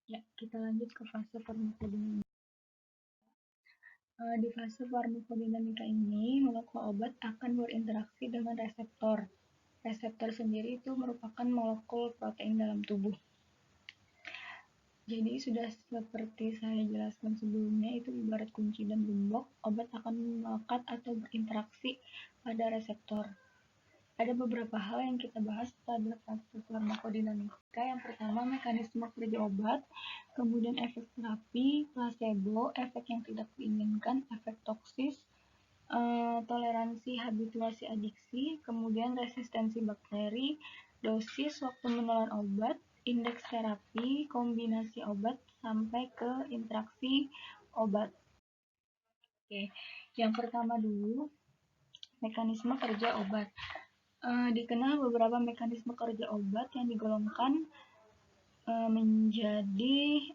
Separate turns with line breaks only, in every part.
Ya, kita lanjut ke fase farmakodinamika. Di fase farmakodinamika ini, molekul obat akan berinteraksi dengan reseptor. Reseptor sendiri itu merupakan molekul protein dalam tubuh. Jadi sudah seperti saya jelaskan sebelumnya, itu ibarat kunci dan gembok, obat akan melekat atau berinteraksi pada reseptor. Ada beberapa hal yang kita bahas pada fase farmakodinamika. Yang pertama, mekanisme kerja obat, kemudian efek terapi, placebo, efek yang tidak diinginkan, efek toksis, toleransi, habituasi, adiksi, kemudian resistensi bakteri, dosis, waktu menelan obat, indeks terapi, kombinasi obat, sampai ke interaksi obat. Oke, yang pertama dulu, mekanisme kerja obat. Dikenal beberapa mekanisme kerja obat yang digolongkan menjadi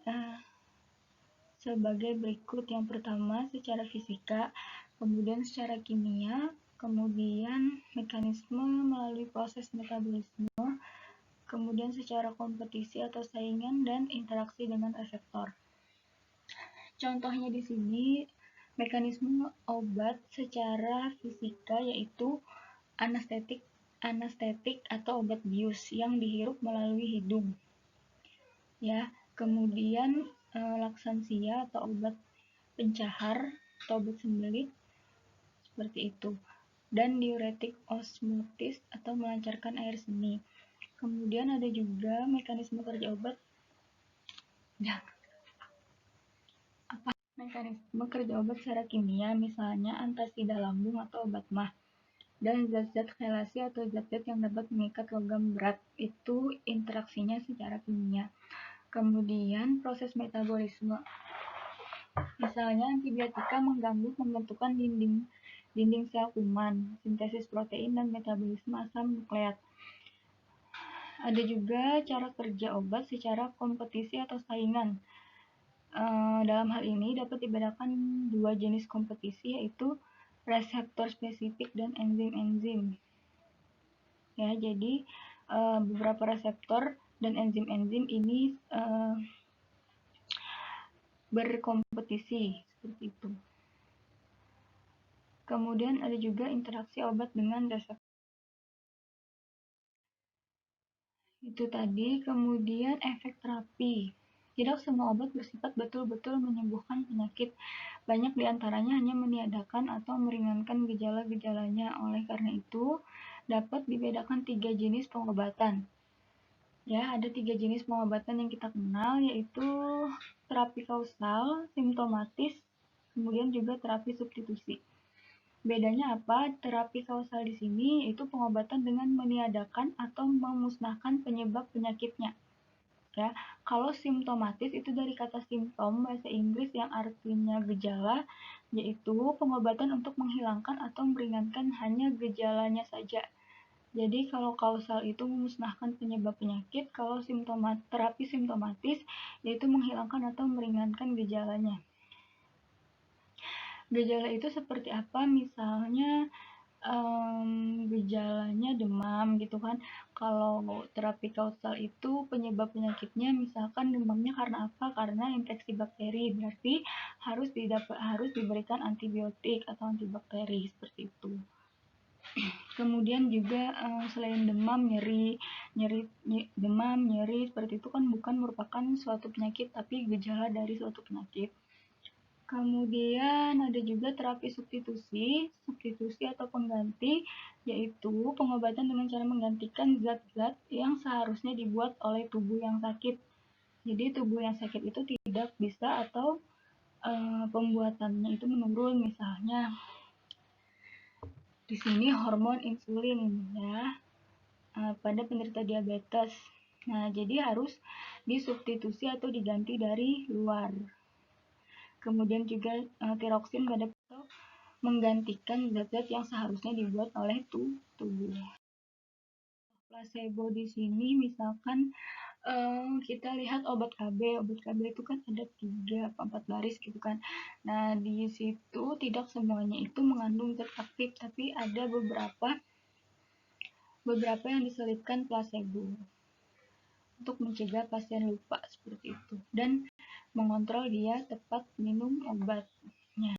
sebagai berikut. Yang pertama secara fisika, kemudian secara kimia, kemudian mekanisme melalui proses metabolisme, kemudian secara kompetisi atau saingan, dan interaksi dengan reseptor. Contohnya di sini mekanisme obat secara fisika yaitu anestetik atau obat bius yang dihirup melalui hidung. Ya, kemudian laksansia atau obat pencahar atau obat sembelit seperti itu. Dan diuretik osmotis atau melancarkan air seni. Kemudian ada juga mekanisme kerja obat. Mekanisme kerja obat secara kimia, misalnya antasida lambung atau obat mah. Dan zat-zat kelasi atau zat-zat yang dapat mengikat logam berat, itu interaksinya secara kimia. Kemudian proses metabolisme, misalnya antibiotika mengganggu pembentukan dinding sel kuman, sintesis protein, dan metabolisme asam nukleat. Ada juga cara kerja obat secara kompetisi atau saingan. Dalam hal ini dapat dibedakan dua jenis kompetisi, yaitu reseptor spesifik dan enzim-enzim. Ya, jadi beberapa reseptor dan enzim-enzim ini berkompetisi seperti itu. Kemudian ada juga interaksi obat dengan reseptor. Itu tadi. Kemudian efek terapi. Tidak semua obat bersifat betul-betul menyembuhkan penyakit. Banyak diantaranya hanya meniadakan atau meringankan gejala-gejalanya. Oleh karena itu, dapat dibedakan 3 jenis pengobatan. Ya, ada 3 jenis pengobatan yang kita kenal, yaitu terapi kausal, simptomatis, kemudian juga terapi substitusi. Bedanya apa? Terapi kausal di sini itu pengobatan dengan meniadakan atau memusnahkan penyebab penyakitnya. Ya, kalau simptomatis itu dari kata simptom bahasa Inggris yang artinya gejala, yaitu pengobatan untuk menghilangkan atau meringankan hanya gejalanya saja. Jadi kalau kausal itu memusnahkan penyebab penyakit, kalau terapi simptomatis yaitu menghilangkan atau meringankan gejalanya. Gejala itu seperti apa? Misalnya gejalanya demam gitu kan. Kalau terapi kausal itu penyebab penyakitnya misalkan demamnya karena apa? Karena infeksi bakteri, berarti harus diberikan antibiotik atau antibakteri seperti itu. Kemudian juga selain demam, nyeri seperti itu kan bukan merupakan suatu penyakit tapi gejala dari suatu penyakit. Kemudian ada juga terapi substitusi atau pengganti, yaitu pengobatan dengan cara menggantikan zat-zat yang seharusnya dibuat oleh tubuh yang sakit. Jadi tubuh yang sakit itu tidak bisa atau pembuatannya itu menurun, misalnya di sini hormon insulin ya pada penderita diabetes. Nah, jadi harus disubstitusi atau diganti dari luar. Kemudian juga tiroksin pada menggantikan zat-zat yang seharusnya dibuat oleh tubuh. Placebo di sini misalkan kita lihat obat KB. Obat KB itu kan ada 3-4 baris gitu kan. Nah, di situ tidak semuanya itu mengandung zat aktif, tapi ada beberapa yang diselipkan placebo. untuk mencegah pasien lupa seperti itu dan mengontrol dia tepat minum obatnya.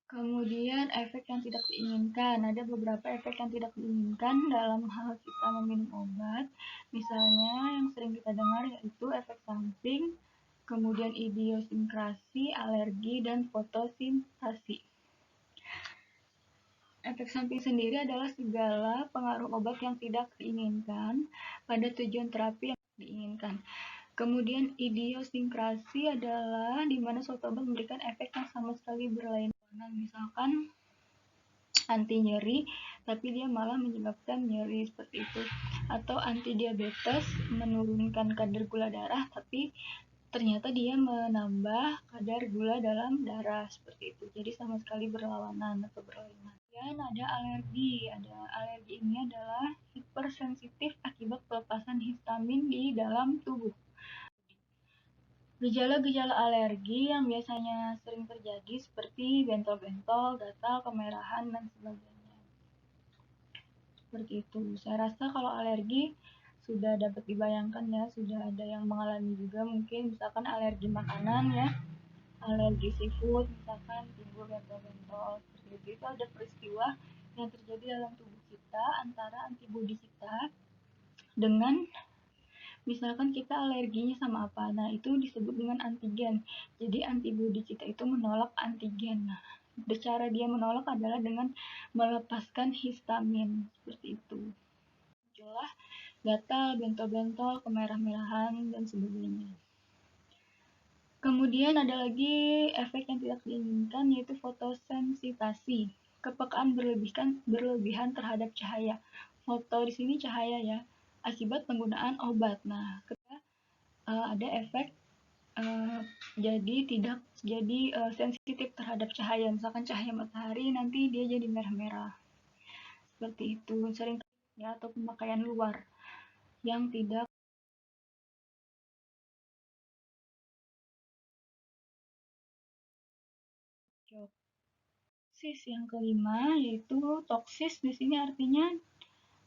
Kemudian efek yang tidak diinginkan. Ada beberapa efek yang tidak diinginkan dalam hal kita meminum obat. Misalnya yang sering kita dengar yaitu efek samping, kemudian idiosinkrasi, alergi, dan fotosintasi. Efek samping sendiri adalah segala pengaruh obat yang tidak diinginkan pada tujuan terapi yang diinginkan. Kemudian idiosinkrasi adalah di mana suatu obat memberikan efek yang sama sekali berlainan. Misalkan anti nyeri, tapi dia malah menyebabkan nyeri seperti itu. Atau anti diabetes, menurunkan kadar gula darah, tapi ternyata dia menambah kadar gula dalam darah seperti itu. Jadi sama sekali berlawanan atau berlainan. Dan ada alergi. Alergi ini adalah hipersensitif akibat pelepasan histamin di dalam tubuh. Gejala-gejala alergi yang biasanya sering terjadi seperti bentol-bentol, gatal, kemerahan, dan sebagainya. Seperti itu. Saya rasa kalau alergi sudah dapat dibayangkan ya, sudah ada yang mengalami juga mungkin misalkan alergi makanan ya, alergi seafood misalkan timbul bentol-bentol. Seperti itu ada peristiwa yang terjadi dalam tubuh kita antara antibodi kita dengan misalkan kita alerginya sama apa, nah itu disebut dengan antigen. Jadi antibodi kita itu menolak antigen. Nah, cara dia menolak adalah dengan melepaskan histamin seperti itu. Muncullah gatal, bentol-bentol, kemerah-merahan, dan sebagainya. Kemudian ada lagi efek yang tidak diinginkan yaitu fotosensitasi, kepekaan berlebihan terhadap cahaya. Foto di sini cahaya ya, akibat penggunaan obat. Nah, ada efek jadi sensitif terhadap cahaya. Misalkan cahaya matahari nanti dia jadi merah-merah. Seperti itu. Sering ya, atau pemakaian luar yang tidak cocok. Toksis yang kelima yaitu toksis di sini artinya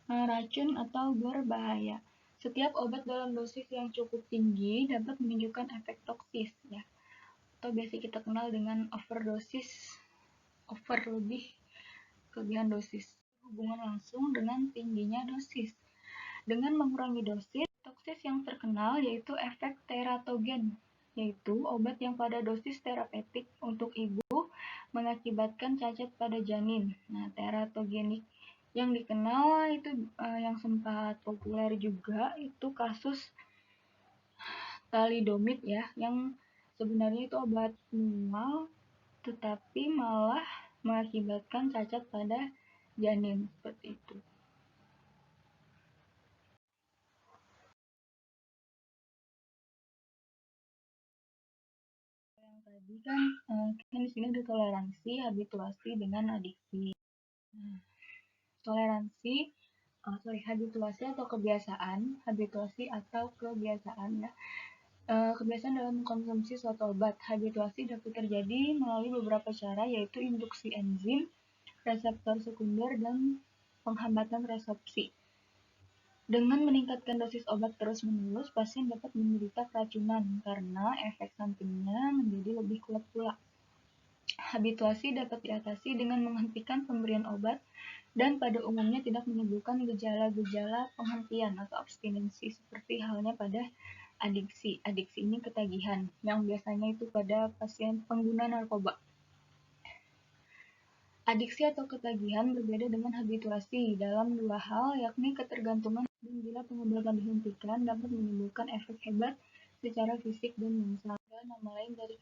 racun atau berbahaya. Setiap obat dalam dosis yang cukup tinggi dapat menunjukkan efek toksis ya. Atau biasa kita kenal dengan overdosis, kelebihan dosis. Hubungan langsung dengan tingginya dosis. Dengan mengurangi dosis, toksis yang terkenal yaitu efek teratogen, yaitu obat yang pada dosis terapeutik untuk ibu mengakibatkan cacat pada janin. Nah, teratogenik yang dikenal itu yang sempat populer juga itu kasus thalidomid ya, yang sebenarnya itu obat mual tetapi malah mengakibatkan cacat pada janin seperti itu. Yang tadi kan di sini ada toleransi, habituasi dengan adiksi. Nah, toleransi, habituasi atau kebiasaan, ya. Kebiasaan dalam mengkonsumsi suatu obat. Habituasi dapat terjadi melalui beberapa cara yaitu induksi enzim, reseptor sekunder, dan penghambatan resorpsi. Dengan meningkatkan dosis obat terus-menerus, pasien dapat menderita keracunan karena efek sampingnya menjadi lebih kuat pula. Habituasi dapat diatasi dengan menghentikan pemberian obat dan pada umumnya tidak menimbulkan gejala-gejala penghentian atau abstinensi seperti halnya pada adiksi. Adiksi ini ketagihan yang biasanya itu pada pasien pengguna narkoba. Adiksi atau ketagihan berbeda dengan habituasi dalam dua hal, yakni ketergantungan dan bila pengobatan dihentikan dapat menimbulkan efek hebat secara fisik dan mental. Nama lain dari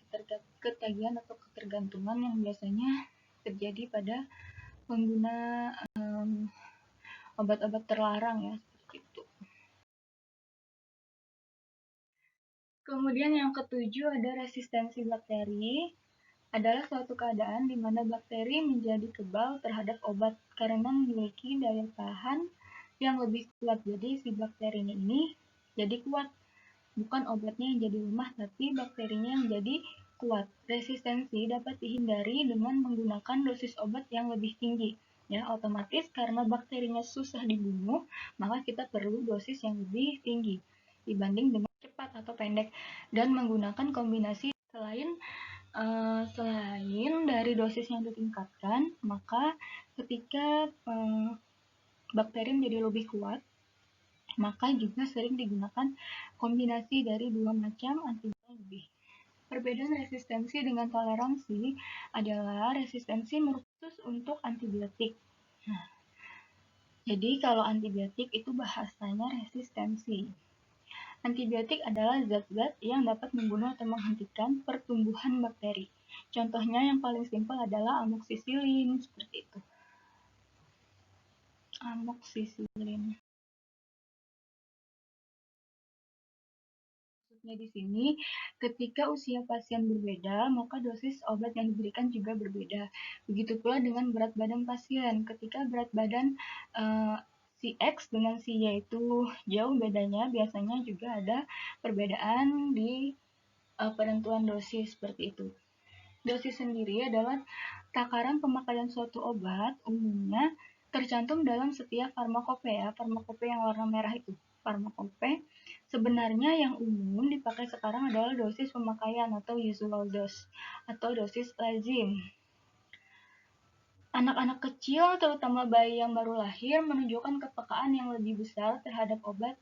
ketagihan atau ketergantungan yang biasanya terjadi pada pengguna obat-obat terlarang ya, seperti itu. Kemudian yang ketujuh ada resistensi bakteri. Adalah suatu keadaan di mana bakteri menjadi kebal terhadap obat karena memiliki daya tahan yang lebih kuat. Jadi si bakterinya ini jadi kuat. Bukan obatnya yang jadi lemah, tapi bakterinya yang jadi kuat. Resistensi dapat dihindari dengan menggunakan dosis obat yang lebih tinggi. Ya, otomatis karena bakterinya susah dibunuh, maka kita perlu dosis yang lebih tinggi dibanding dengan cepat atau pendek, dan menggunakan kombinasi selain dari dosis yang ditingkatkan, maka ketika bakteri menjadi lebih kuat, maka juga sering digunakan kombinasi dari dua macam antibiotik lebih. Perbedaan resistensi dengan toleransi adalah resistensi khusus untuk antibiotik. Nah, jadi kalau antibiotik itu bahasanya resistensi. Antibiotik adalah zat-zat yang dapat membunuh atau menghentikan pertumbuhan bakteri. Contohnya yang paling simpel adalah amoksisilin, seperti itu. Amoksisilin. Maksudnya di sini, ketika usia pasien berbeda, maka dosis obat yang diberikan juga berbeda. Begitu pula dengan berat badan pasien. Ketika berat badan si X dengan si Y itu jauh bedanya, biasanya juga ada perbedaan di penentuan dosis seperti itu. Dosis sendiri adalah takaran pemakaian suatu obat, umumnya tercantum dalam setiap farmakope ya, farmakope yang warna merah itu. Farmakope sebenarnya yang umum dipakai sekarang adalah dosis pemakaian atau usual dose atau dosis lazim. Anak-anak kecil, terutama bayi yang baru lahir, menunjukkan kepekaan yang lebih besar terhadap obat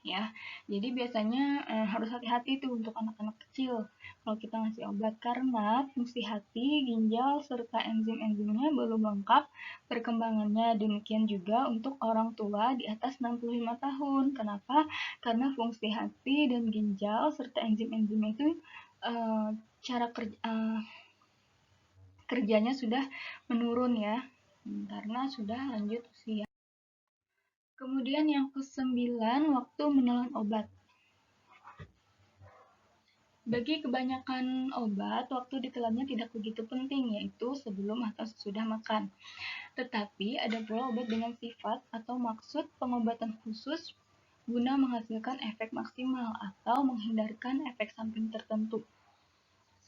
ya. Jadi biasanya harus hati-hati tuh untuk anak-anak kecil kalau kita ngasih obat, karena fungsi hati, ginjal, serta enzim-enzimnya belum lengkap perkembangannya. Demikian juga untuk orang tua di atas 65 tahun. Kenapa? Karena fungsi hati dan ginjal serta enzim-enzim itu cara kerjanya sudah menurun ya, karena sudah lanjut usia. Kemudian yang ke-9, waktu menelan obat. Bagi kebanyakan obat, waktu ditelannya tidak begitu penting, yaitu sebelum atau sesudah makan. Tetapi ada pula obat dengan sifat atau maksud pengobatan khusus guna menghasilkan efek maksimal atau menghindarkan efek samping tertentu.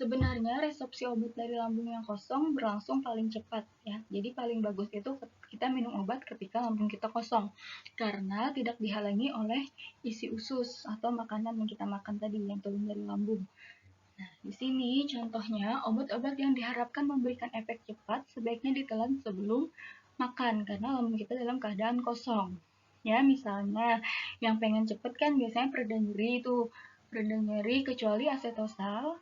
Sebenarnya resepsi obat dari lambung yang kosong berlangsung paling cepat ya. Jadi paling bagus itu kita minum obat ketika lambung kita kosong, karena tidak dihalangi oleh isi usus atau makanan yang kita makan tadi yang turun dari lambung. Nah, di sini contohnya obat-obat yang diharapkan memberikan efek cepat sebaiknya ditelan sebelum makan karena lambung kita dalam keadaan kosong. Ya, misalnya yang pengen cepet kan biasanya pereda nyeri itu, pereda nyeri kecuali asetosal.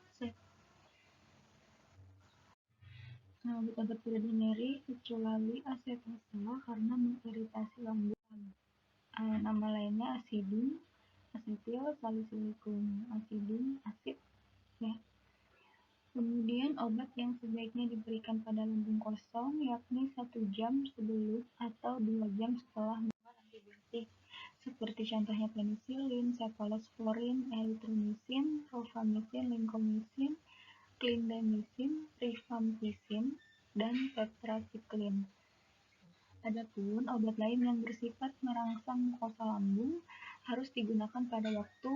Nah, obat-obat pereda nyeri kecuali asetosal karena mengiritasi lambung. Nama lainnya asidum, asetil salisilicum, asidum, asid ya. Kemudian obat yang sebaiknya diberikan pada lambung kosong yakni 1 jam sebelum atau 2 jam setelah makan antibiotik, seperti contohnya penisilin, cephalosporin, erythromycin, rofamicin, lincomycin, clindamycin, rifampicin, dan tetracycline. Adapun obat lain yang bersifat merangsang mukosa lambung harus digunakan pada waktu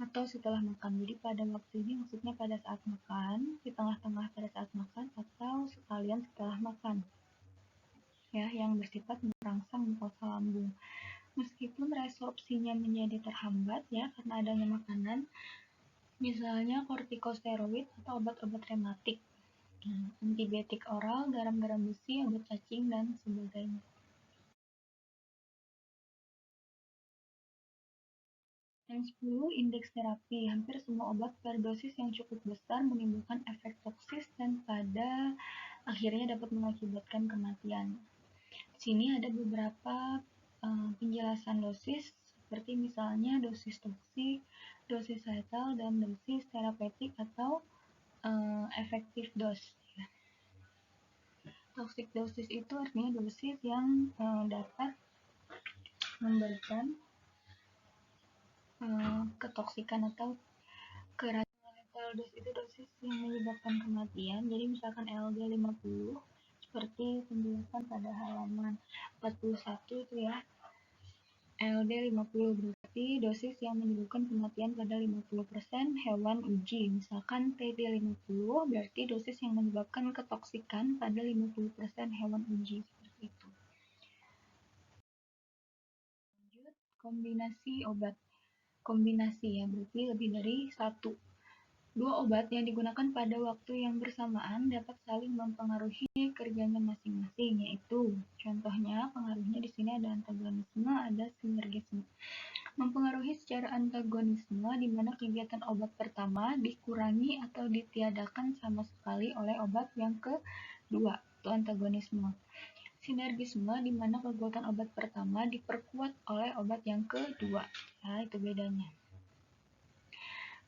atau setelah makan. Jadi pada waktu ini maksudnya pada saat makan, di tengah-tengah pada saat makan, atau sekalian setelah makan. Ya, yang bersifat merangsang mukosa lambung. Meskipun resorpsinya menjadi terhambat ya karena adanya makanan, misalnya kortikosteroid atau obat-obat rematik, antibiotik oral, garam-garam besi, obat cacing, dan sebagainya. Yang 10, indeks terapi. Hampir semua obat per dosis yang cukup besar menimbulkan efek toksis dan pada akhirnya dapat mengakibatkan kematian. Di sini ada beberapa penjelasan dosis, seperti misalnya dosis toksik, dosis lethal, dan dosis terapeutik atau efektif dose. Toxic dosis itu artinya dosis yang dapat memberikan ketoksikan atau keracunan. Lethal dose itu dosis yang menyebabkan kematian. Jadi misalkan LD 50 seperti penjelasan pada halaman 41 itu ya. LD 50 berarti dosis yang menyebabkan kematian pada 50% hewan uji. Misalkan TD 50 berarti dosis yang menyebabkan ketoksikan pada 50% hewan uji. Seperti itu. Lanjut, kombinasi obat. Kombinasi ya, berarti lebih dari satu. Dua obat yang digunakan pada waktu yang bersamaan dapat saling mempengaruhi kerjanya masing-masing, yaitu contohnya pengaruhnya di sini ada antagonisme, ada sinergisme. Mempengaruhi secara antagonisme di mana kegiatan obat pertama dikurangi atau ditiadakan sama sekali oleh obat yang kedua, itu antagonisme. Sinergisme di mana kekuatan obat pertama diperkuat oleh obat yang kedua. Nah, itu bedanya.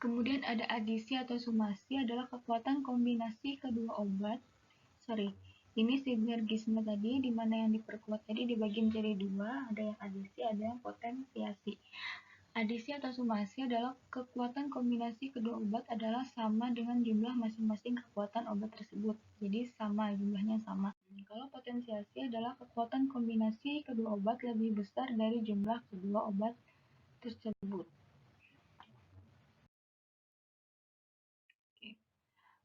Kemudian ada adisi atau sumasi adalah kekuatan kombinasi kedua obat. Ini sinergisme tadi, di mana yang diperkuat tadi dibagi menjadi dua, ada yang adisi, ada yang potensiasi. Adisi atau sumasi adalah kekuatan kombinasi kedua obat adalah sama dengan jumlah masing-masing kekuatan obat tersebut. Jadi sama, jumlahnya sama. Kalau potensiasi adalah kekuatan kombinasi kedua obat lebih besar dari jumlah kedua obat tersebut.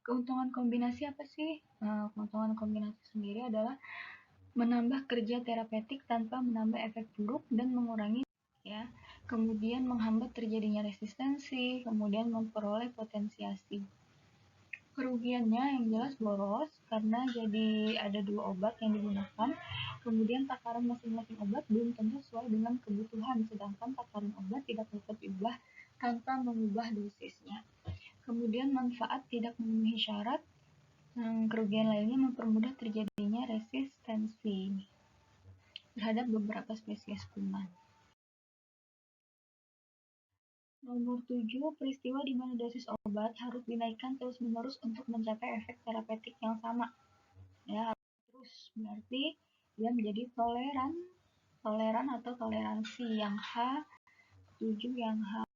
Keuntungan kombinasi apa sih? Keuntungan kombinasi sendiri adalah menambah kerja terapeutik tanpa menambah efek buruk dan mengurangi ya. Kemudian menghambat terjadinya resistensi, kemudian memperoleh potensiasi. Kerugiannya yang jelas boros karena jadi ada dua obat yang digunakan. Kemudian takaran masing-masing obat belum tentu sesuai dengan kebutuhan, sedangkan takaran obat tidak dapat diubah tanpa mengubah dosisnya. Kemudian manfaat tidak memenuhi syarat. Kerugian lainnya mempermudah terjadinya resistensi terhadap beberapa spesies kuman. Nomor 7, peristiwa di mana dosis obat harus dinaikkan terus-menerus untuk mencapai efek terapeutik yang sama. Ya, terus berarti dia menjadi toleran atau toleransi yang H7 yang H